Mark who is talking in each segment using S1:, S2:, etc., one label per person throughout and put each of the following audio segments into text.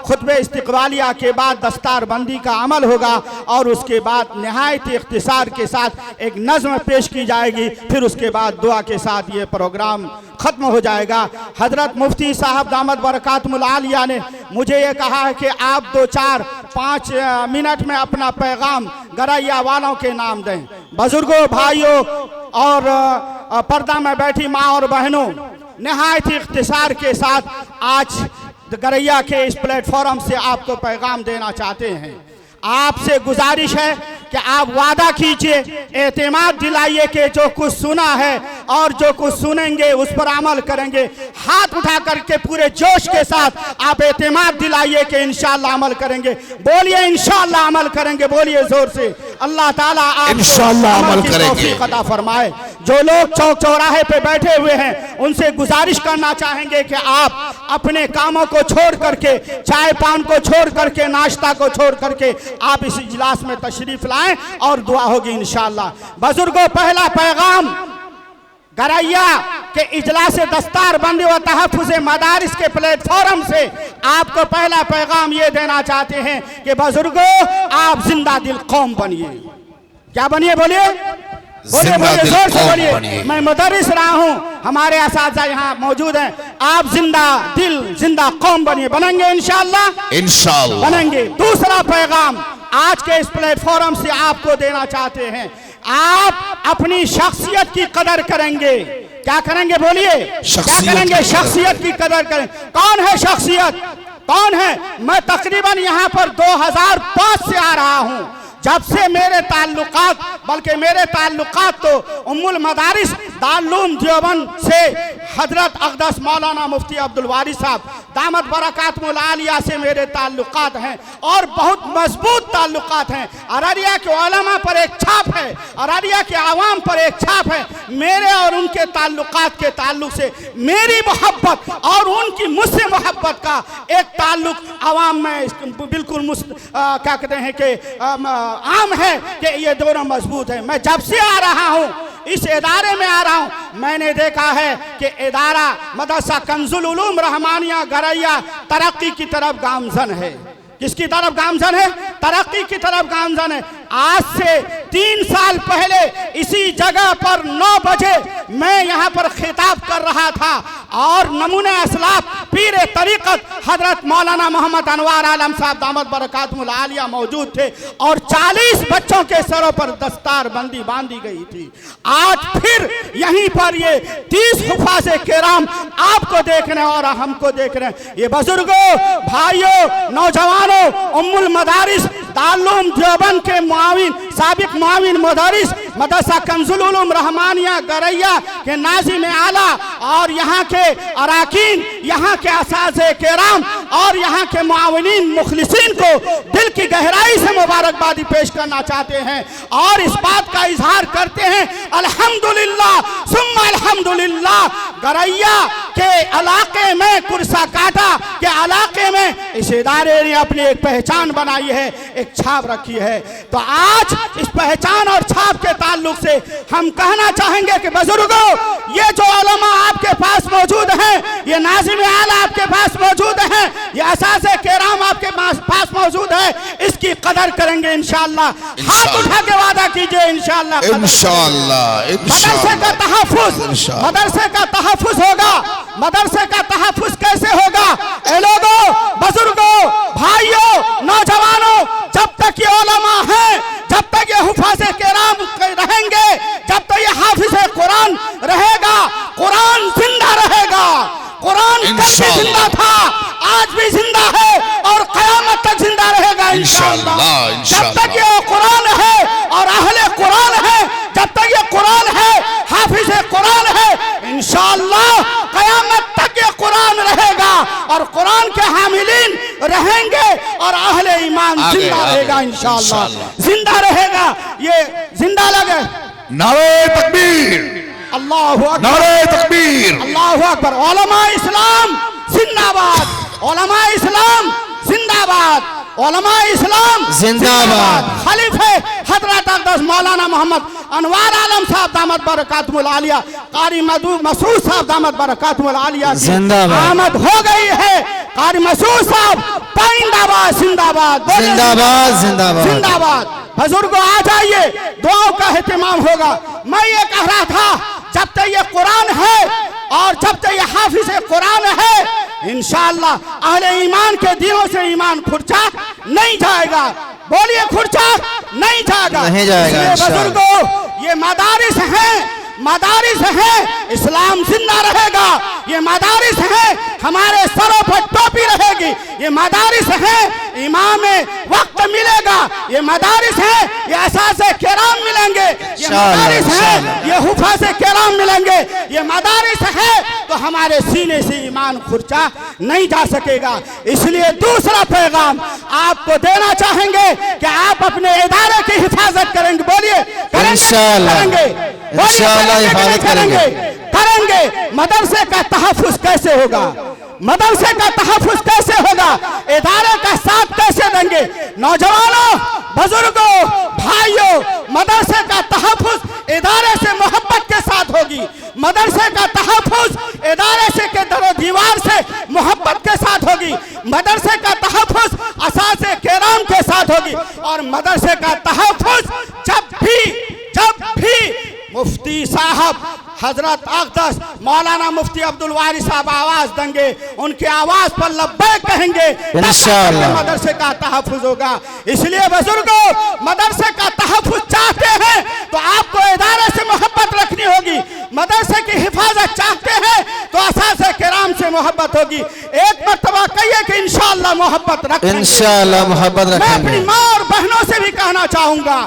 S1: खुतबे इस्तिक़बालिया के बाद दस्तार बंदी का अमल होगा और उसके बाद निहायत इख्तिसार के साथ एक नज़्म पेश की जाएगी। फिर उसके बाद दुआ के साथ ये प्रोग्राम ख़त्म हो जाएगा। हज़रत मुफ्ती साहब दामद बरकातुहुल आलिया ने मुझे ये कहा है कि आप 2-4-5 मिनट में अपना पैगाम गरैया वालों के नाम दें। बुजुर्गों, भाइयों और पर्दा में बैठी माँ और बहनों, निहायत इख्तिसार के साथ आज गरैया के इस प्लेटफॉर्म से आपको पैगाम देना चाहते हैं। आपसे गुजारिश है कि आप वादा कीजिए, एतमाद दिलाइए कि जो कुछ सुना है और जो कुछ सुनेंगे उस पर अमल करेंगे। हाथ उठा करके पूरे जोश के साथ आप एतमाद दिलाइए कि इंशाअल्लाह अमल करेंगे। बोलिए इंशाअल्लाह अमल करेंगे, बोलिए जोर से। अल्लाह ताला आप
S2: इंशाअल्लाह अमल करेंगे,
S1: तौफीक अता फरमाए। जो लोग चौक चौराहे पे बैठे हुए हैं उनसे गुजारिश करना चाहेंगे कि आप अपने कामों को छोड़ करके, चाय पान को छोड़ करके, नाश्ता को छोड़ करके आप इस इजलास में तशरीफ लाएं और दुआ होगी इंशाअल्लाह। बुजुर्गों, पहला पैगाम गरैया के इजलास दस्तार बंदी व तहफ़्फ़ुज़ मदारिस के प्लेटफॉर्म से आपको पहला पैगाम ये देना चाहते हैं कि बुजुर्गों, आप जिंदा दिल कौम बनिए। क्या बनिए? बोलिए, बोलिए, बोलिए, जोर से बोलिए। मैं मुदर्रिस रहा हूँ, हमारे असातिज़ा यहाँ मौजूद हैं। आप जिंदा दिल, जिंदा कौम बनिए। बनेंगे इंशाअल्लाह, इंशाअल्लाह बनेंगे। दूसरा पैगाम आज के इस प्लेटफॉर्म से आपको देना चाहते हैं, आप अपनी शख्सियत की कदर करेंगे। क्या करेंगे? बोलिए, क्या करेंगे? शख्सियत की कदर करें। कौन है शख्सियत? कौन है? मैं तकरीबन यहाँ पर 2005 से आ रहा हूँ। जब से मेरे ताल्लुकात, बल्कि मेरे ताल्लुकात तो उम्मुल मदारिस दारुल देवबंद से हजरत अक़दस मौलाना मुफ्ती अब्दुल वारिस साहब दामद बरकातुहुल आलिया से मेरे ताल्लुकात हैं और बहुत मजबूत ताल्लुकात हैं। अररिया के उलमा पर एक छाप है, अररिया के आवाम पर एक छाप है। मेरे और उनके ताल्लुकात के ताल्लुक से मेरी मोहब्बत और उनकी मुझसे मोहब्बत का एक ताल्लुक आवाम में बिल्कुल क्या कहते हैं कि आम है कि ये दोनों मजबूत है। मैं जब से आ रहा हूँ, इस इदारे में आ रहा हूँ, मैंने देखा है कि इदारा मदरसा कंजुल उलूम रहमानिया गरैया तरक्की की तरफ गामजन है। किसकी तरफ गामजन है? तरक्की की तरफ गामजन है। आज से 3 साल पहले इसी जगह पर 9 बजे मैं यहाँ पर खिताब कर रहा था और नमूने असलाफ पीर तरीक़त हजरत मौलाना मोहम्मद अनवार आलम साहब दामद बरकातुहुल आलिया मौजूद थे और 40 बच्चों के सरों पर दस्तार बंदी बांधी गई थी। आज फिर यहीं पर ये 30 हुफ़ाज़े किराम आपको देख रहे हैं और हमको देख रहे हैं। ये बुजुर्गों, भाइयों, नौजवानों, उम्मुल मदारिस दारुल देवबंद के मुआविन, साबिक मुआविन मुदर्रिस मदरसा कंजुल उलूम रहमानिया गरैया के नाज़िम आला और यहाँ के अराकीन, यहाँ के असातिज़े किराम और यहाँ के मुआविनीन मुखलिसीन को दिल की गहराई से मुबारकबादी पेश करना चाहते हैं और इस बात का इजहार करते हैं अल्हम्दुलिल्लाह सुम्मा अल्हम्दुलिल्लाह। गरैया के इलाके में, कुर्सा काटा के इलाके में इस इदारे ने अपनी एक पहचान बनाई है, एक छाप रखी है। तो आज इस पहचान और छाप के ताल्लुक से हम कहना चाहेंगे कि बुजुर्गों, ये जो उलमा आपके पास मौजूद हैं, ये नाज़िम आला आपके पास मौजूद हैं, ये असातिज़े किराम आपके पास मौजूद है, इसकी कदर करेंगे इंशाअल्लाह। हाथ उठा के वादा कीजिए इंशाअल्लाह, इंशाअल्लाह। मदरसे का तहफ़्फ़ुज़, मदरसे का तहफ़्फ़ुज़ होगा। मदरसे का तहफ़्फ़ुज़ कैसे होगा? ए लोगों, बुजुर्गों, भाइयों, नौजवानों, जब तक ये उलमा हैं, जब तक ये हुफ़ाज़े किराम रहेंगे, जब तक ये हाफ़िज़े कुरान रहेगा, कुरान जिंदा रहेगा। कुरान कल भी जिंदा था, आज भी जिंदा है और क़यामत तक जिंदा रहेगा इंशाअल्लाह। जब तक ये कुरान है और अहले कुरान है, जब तक ये कुरान है, हाफ़िज़े कुरान है, इंशाअल्लाह क़यामत तक ये कुरान रहेगा और कुरान के हामिलीन रहेंगे और अहले ईमान जिंदा रहेगा इंशाअल्लाह, जिंदा रहेगा। ये जिंदा लगे।
S2: नारे तकबीर,
S1: अल्लाहु अकबर,
S2: नारे तकबीर,
S1: अल्लाहु अकबर। उलमा इस्लाम जिंदाबाद, उलमा इस्लाम जिंदाबाद। उलमा इस्लाम
S2: जिंदाबाद।
S1: खलीफे हजरत अक़दस मौलाना मोहम्मद अनवार आलम साहब दामत बरकातुहुल आलिया, कारी मसूद साहब दामत बरकातुहुल आलिया की
S2: जिंदाबाद।
S1: आमद हो गई है। कारी मसूद साहब जिंदाबाद जिंदाबाद
S2: जिंदाबाद जिंदाबाद
S1: जिंदाबाद। बुजुर्गों आ जाइए, दुआओं का एहतमाम होगा। मैं ये कह रहा था, जब तक ये कुरान है और जब तक ये हाफिज कुरान है, इंशाअल्लाह अहले ईमान के दिलों से ईमान खुर्चा नहीं जाएगा। बोलिए खुर्चा नहीं जाएगा,
S2: नहीं जाएगा इंशाअल्लाह।
S1: बुजुर्गों ये मदारिस हैं, मदारिस है, इस्लाम जिंदा रहेगा। ये मदारिस है, हमारे सरों पर टोपी रहेगी। ये मदारिस है, इमाम वक्त मिलेगा। ये मदारिस है, ये असासे किराम मिलेंगे। ये मदारिस है, ये हुफाज़े किराम मिलेंगे। ये मदारिस है तो हमारे सीने से ईमान खुर्चा नहीं जा सकेगा। इसलिए दूसरा पैगाम आपको देना चाहेंगे कि आप अपने इदारे की हिफाजत करेंगे। बोलिए करेंगे, करेंगे। मदरसे का तहफ़्फ़ुज़ कैसे होगा? मदरसे का तहफ़्फ़ुज़ कैसे होगा? इदारे का साथ कैसे देंगे? नौजवानों, बुजुर्गों, भाइयों, मदरसे का तहफ़्फ़ुज़ इदारे से मोहब्बत के साथ होगी। मदरसे का तहफ़्फ़ुज़ इदारे से के दरो दीवार से मोहब्बत के साथ होगी। मदरसे का तहफ़्फ़ुज़ असासे किराम के साथ होगी। और मदरसे का तहफ़्फ़ुज़ जब भी मुफ्ती साहब हजरत अक़दस मौलाना मुफ्ती अब्दुल वारिस साहब आवाज देंगे, उनके आवाज पर लब्बैक कहेंगे, इंशाअल्लाह मदरसे का तहफ़्फ़ुज़ होगा। इसलिए बुजुर्गों, मदरसे का तहफ़्फ़ुज़ चाहते हैं तो आपको इदारे से मोहब्बत रखनी होगी। मदरसे की हिफाजत चाहते हैं तो असासे किराम से मोहब्बत होगी। एक मर्तबा कहिए कि इंशाअल्लाह मोहब्बत रखेंगे,
S2: इंशाअल्लाह मोहब्बत रखेंगे।
S1: मैं अपनी माँ और बहनों से भी कहना चाहूंगा,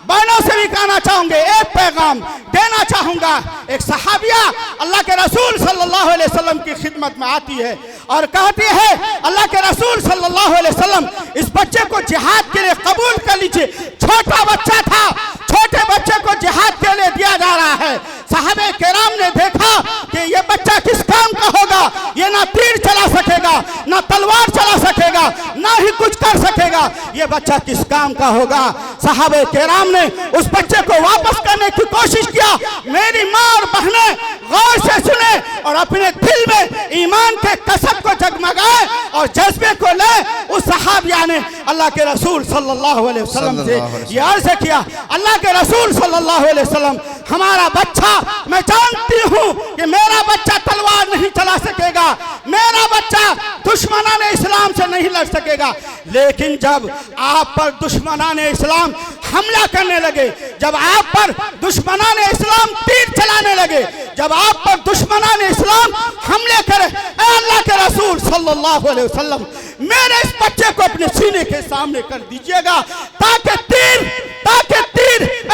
S1: बहनों से भी कहना चाहूंगे, एक पैगाम देना चाहूंगा। एक सहाबिया अल्लाह के रसूल सल्लल्लाहु अलैहि वसल्लम की खिदमत में आती है और कहती है, अल्लाह के रसूल सल्लल्लाहु अलैहि वसल्लम इस बच्चे को जिहाद के लिए कबूल कर लीजिए। छोटा बच्चा था, छोटे बच्चे को जिहाद के लिए दिया जा रहा है। साहबे किराम ने देखा कि ये बच्चा किस काम का होगा, ये ना तीर चला सकेगा, ना तलवार चला सकेगा, ना ही कुछ कर सकेगा, ये बच्चा किस काम का होगा। साहबे किराम ने उस बच्चे को वापस करने की कोशिश किया। मेरी माँ और बहनें गौर से सुने और अपने दिल में ईमान के कसब को जगमगाए और जज्बे को ले। उस सहाबिया ने अल्लाह के रसूल सल्लल्लाहु अलैहि वसल्लम से ये अर्ज किया, अल्लाह के रसूल सल्लल्लाहु अलैहि वसल्लम, हमारा बच्चा, मैं जानती हूँ कि मेरा बच्चा तलवार नहीं चला सकेगा, मेरा बच्चा दुश्मनान इस्लाम से नहीं लड़ सकेगा, लेकिन जब आप पर दुश्मनान इस्लाम हमला करने लगे, जब आप पर दुश्मनान इस्लाम तीर चलाने लगे, जब आप पर दुश्मनान इस्लाम हमले करे, अल्लाह के रसूल सल्लल्लाहु अलैहि वसल्लम मेरे इस बच्चे को अपने सीने के सामने कर दीजिएगा ताकि तीर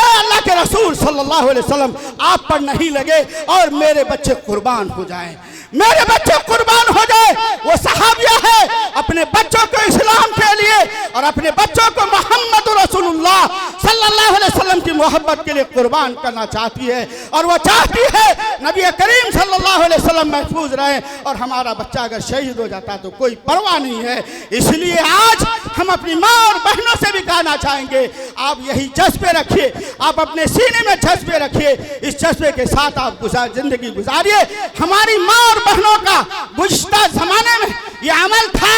S1: अल्लाह के रसूल सल्लल्लाहु अलैहि वसल्लम आप पर नहीं लगे और मेरे बच्चे कुर्बान हो जाएं, मेरे बच्चे कुर्बान हो जाए। वो सहाबिया है, अपने बच्चों को इस्लाम के लिए और अपने बच्चों को मोहम्मद रसूलुल्लाह सल्लल्लाहु अलैहि वसल्लम की मोहब्बत के लिए कुर्बान करना चाहती है। और वो चाहती है नबी करीम सल्लल्लाहु अलैहि वसल्लम महफूज रहे और हमारा बच्चा अगर शहीद हो जाता तो कोई परवाह नहीं है। इसलिए आज हम अपनी माँ और बहनों से भी कहना चाहेंगे, आप यही जज्बे रखिए, आप अपने सीने में जज्बे रखिए, इस जज्बे के साथ आप जिंदगी गुजारिए। हमारी माँ और बहनों का गुज़िश्ता ज़माने में ये अमल था,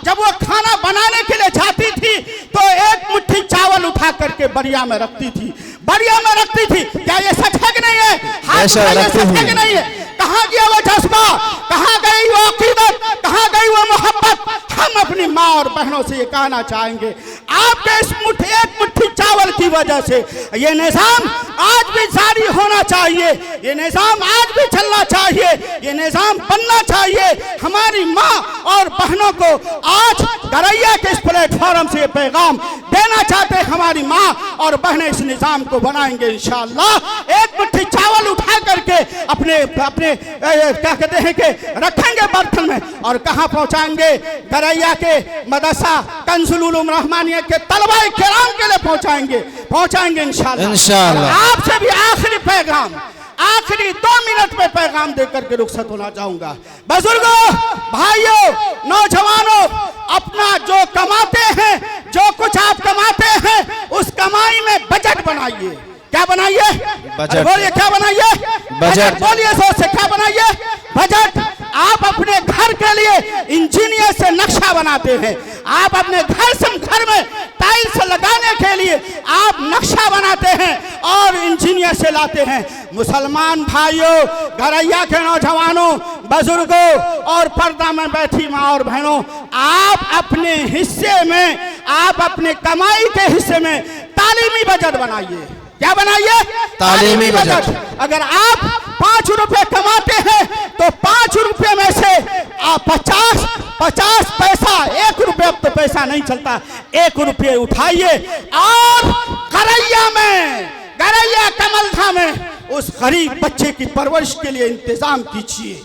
S1: जब वो खाना बनाने के लिए जाती थी तो एक मुट्ठी चावल उठा करके बरिया में रखती थी। क्या ये सच है कि नहीं है? हाथ उठाइए, सच है कि नहीं है? कहाँ गया वो जज्बा, कहाँ गई वो अकीदत, कहाँ गई वो मोहब्बत? हम अपनी माँ और बहनों से ये कहना चाहेंगे, आपके इस एक मुट्ठी चावल की वजह से ये निज़ाम आज भी जारी होना चाहिए, ये निज़ाम आज भी चलना चाहिए, ये निज़ाम बनना चाहिए। हमारी माँ और बहनों को आज गरैया के इस प्लेटफॉर्म से ये पैगाम देना चाहते हैं, हमारी माँ और बहनें इस निज़ाम को बनाएंगे इंशाअल्लाह। एक मुट्ठी चावल उठा करके अपने क्या कहते हैं कि रखेंगे बर्तन में और कहाँ पहुँचाएंगे? गरैया के मदरसा कंजुल उलूम रहमानिया के तलबा किराम के लिए पहुँचाएंगे इंशाअल्लाह। आपसे भी आखिरी पैगाम, आखिरी 2 मिनट में पैगाम देकर के रुखसत होना चाहूंगा। बुजुर्गों, भाइयों, नौजवानों, अपना जो बनाइए। क्या बनाइए?
S2: बजट।
S1: बोलिए क्या बनाइए?
S2: बजट।
S1: बोलिए जोर से, क्या बनाइए? बजट। आप अपने घर के लिए इंजीनियर से नक्शा बनाते हैं, आप अपने घर में टाइल्स लगाने के लिए आप नक्शा बनाते हैं और इंजीनियर से लाते हैं। मुसलमान भाइयों, घरैया के नौजवानों, बुजुर्गों और पर्दा में बैठी माँ और बहनों, आप अपने हिस्से में, आप अपने कमाई के हिस्से में तालीमी बजट बनाइए। क्या बनाइए?
S2: तालीमी बजट।
S1: अगर आप 5 रुपए कमाते हैं तो 5 रुपए में से आप 50 पैसा, 1 रुपए, अब तो पैसा नहीं चलता, 1 रुपये उठाइए और गरैया कमलधा में उस गरीब बच्चे की परवरिश के लिए इंतजाम कीजिए।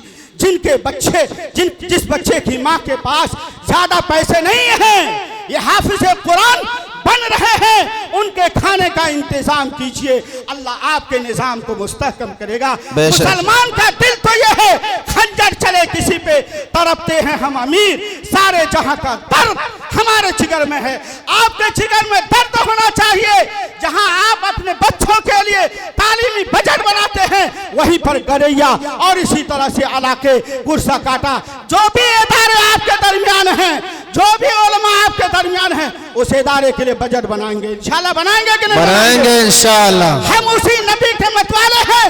S1: जिस बच्चे की माँ के पास ज्यादा पैसे नहीं हैं, ये हाफिज कुरान बन रहे हैं, उनके खाने का इंतजाम कीजिए। अल्लाह आपके निजाम को मुस्तहकम करेगा। मुसलमान का दिल तो ये है, खंजर चले किसी पे तड़पते हैं हम अमीर, सारे जहां का दर्द हमारे जिगर में है। आपके जिगर में दर्द होना चाहिए। जहां आप अपने बच्चों के लिए तालीमी बजट बनाते हैं, वहीं पर गरैया और इसी तरह से इलाके कुर्सा काटा, जो भी इदारे आपके दरमियान हैं, जो भी उलमा आपके दरमियान हैं, उस इदारे के लिए बजट बनाएंगे। इंशाल्लाह बनाएंगे कि नहीं?
S2: बनाएंगे इंशाल्लाह।
S1: हम उसी नबी के मतवाले हैं,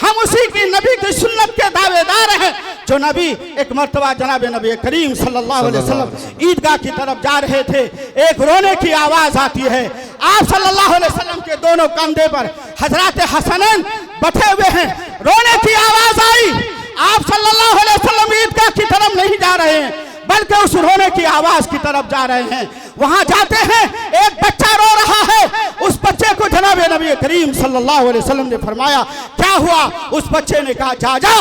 S1: हम उसी की नबी की सुन्नत के दावेदार हैं। जो नबी एक मर्तबा जनाब नबी करीम सल्लल्लाहु अलैहि वसल्लम ईदगाह की तरफ जा रहे थे, एक रोने की आवाज आती है। आप सल्लल्लाहु अलैहि वसल्लम के दोनों कंधे पर हजरत हसनैन बैठे हुए हैं, रोने की आवाज आई। आप सल्लल्लाहु अलैहि वसल्लम ईदगाह की तरफ नहीं जा रहे हैं, बल्कि उस रोने की आवाज की तरफ जा रहे हैं। वहां जाते हैं, एक बच्चा रो रहा है। उस बच्चे को जनाब नबी करीम सल्लल्लाहु अलैहि वसल्लम ने फरमाया, क्या हुआ? उस बच्चे ने कहा, जा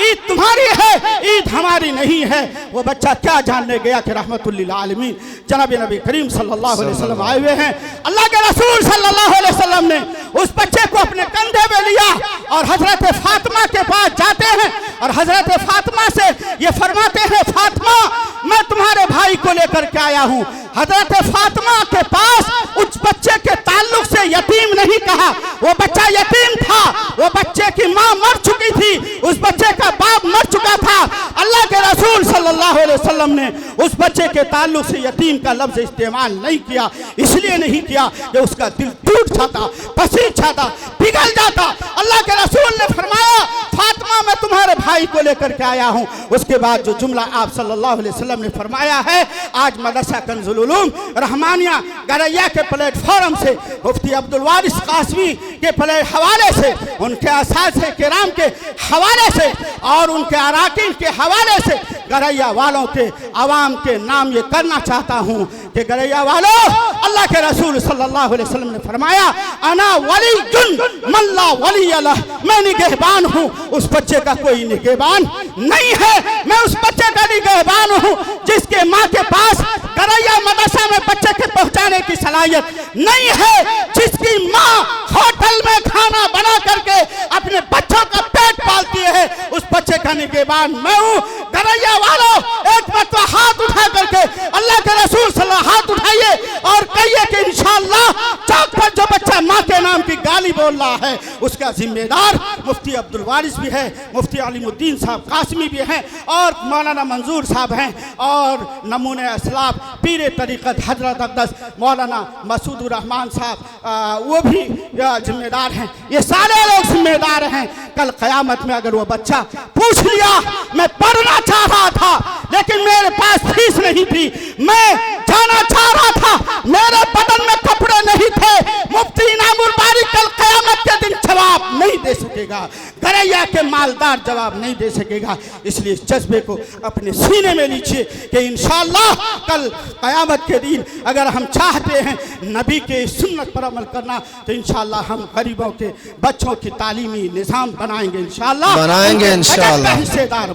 S1: ईद तुम्हारी है, ईद हमारी नहीं है। वो बच्चा क्या जानने गया कि रहमतुल लिल आलमीन जनाब नबी करीम सल्लल्लाहु अलैहि वसल्लम आए हुए हैं। अल्लाह के रसूल सल्लल्लाहु अलैहि वसल्लम ने उस बच्चे को अपने कंधे में लिया और हजरत फातिमा के पास जाते हैं और हजरत फातिमा से ये फरमाते हैं, फातिमा मैं तुम्हारे भाई को लेकर के आया हूँ। हजरत फातिमा के पास उस बच्चे के ताल्लुक से यतीम नहीं कहा, वो बच्चा यतीम था, वो बच्चे की माँ मर चुकी थी, उस बच्चे का बाप मर चुका था। अल्लाह के रसूल सल्लल्लाहु अलैहि वसल्लम ने उस बच्चे के ताल्लुक से यतीम का लफ्ज इस्तेमाल नहीं किया। इसलिए नहीं किया कि उसका दिल टूट जाता, पसीज जाता, पिघल जाता। अल्लाह के रसूल ने फरमाया, फातिमा मैं तुम्हारे भाई को लेकर के आया हूँ। उसके बाद जो जुमला आप सल्लल्लाहु अलैहि वसल्लम ने फरमाया है, आज मदरसा कंजुल उलूम रहमानिया गरैया के प्लेटफॉर्म से मुफ्ती अब्दुल वारिस कासमी के हवाले से, उनके असातिज़े किराम के हवाले से और उनके अराकीन के हवाले से गरैया वालों के आवाम के नाम ये करना चाहता हूँ कि गरैया वालों, अल्लाह के रसूल सल्लल्लाहु अलैहि वसल्लम ने फरमाया, अना वलीयुन मन ला वली लह, मैं निगहबान हूँ, उस बच्चे का कोई निगहबान नहीं है। मैं उस बच्चे का निगहबान हूँ जिसके माँ के पास गरैया मदरसा में बच्चे के पहुँचाने की सलाहियत नहीं है, जिसकी माँ होटल में खाना बना करके अपने बच्चों का पेट पालती है, उस बच्चे का निगहबान मैं हूँ। गरैया वालों, एक मरतबा हाथ उठा करके अल्लाह के रसूल सल्लल्लाहु हाथ उठाइए और कहिए कि इंशाअल्लाह चौक पर जो बच्चा माँ के नाम की गाली बोल रहा है, उसका जिम्मेदार मुफ्ती अब्दुल वारिस भी है, मुफ्ती अलीमुद्दीन साहब कासमी भी हैं और मौलाना मंजूर साहब हैं और नमूने असलाफ पीर तरीक़त हजरत अक़दस मौलाना मसूदुर रहमान साहब वो भी जिम्मेदार हैं। ये सारे लोग जिम्मेदार हैं। कल क़यामत में अगर वो बच्चा पूछ लिया, मैं पढ़ना चाह रहा था लेकिन मेरे पास फीस नहीं थी, मैं जाना चाह रहा था, मेरे बदन में कपड़े नहीं थे, मुफ्ती इनामुल बारी कल क़यामत के दिन जवाब नहीं दे सकेगा, गरैया के मालदार जवाब नहीं दे सकेगा। इसलिए इस जज्बे को अपने सीने में लीजिए कि इंशाअल्लाह कल क़यामत के दिन अगर हम चाहते हैं नबी के सुन्नत पर अमल करना, तो इंशाअल्लाह हम गरीबों के बच्चों की तालीमी निज़ाम बनाएंगे, इंशाअल्लाह बनाएंगे, इंशाअल्लाह हिस्सेदार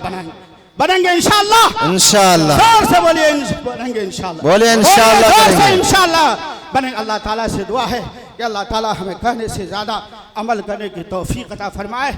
S1: बनेंगे इंशाअल्लाह। इंशाअल्लाह जोर से बोलिए, बनेंगे इंशाअल्लाह, बोलिए इंशाअल्लाह, जोर से इंशाअल्लाह बनेंगे। अल्लाह ताला से दुआ है कि अल्लाह ताला हमें कहने से ज़्यादा अमल करने की तौफीक अता फरमाए।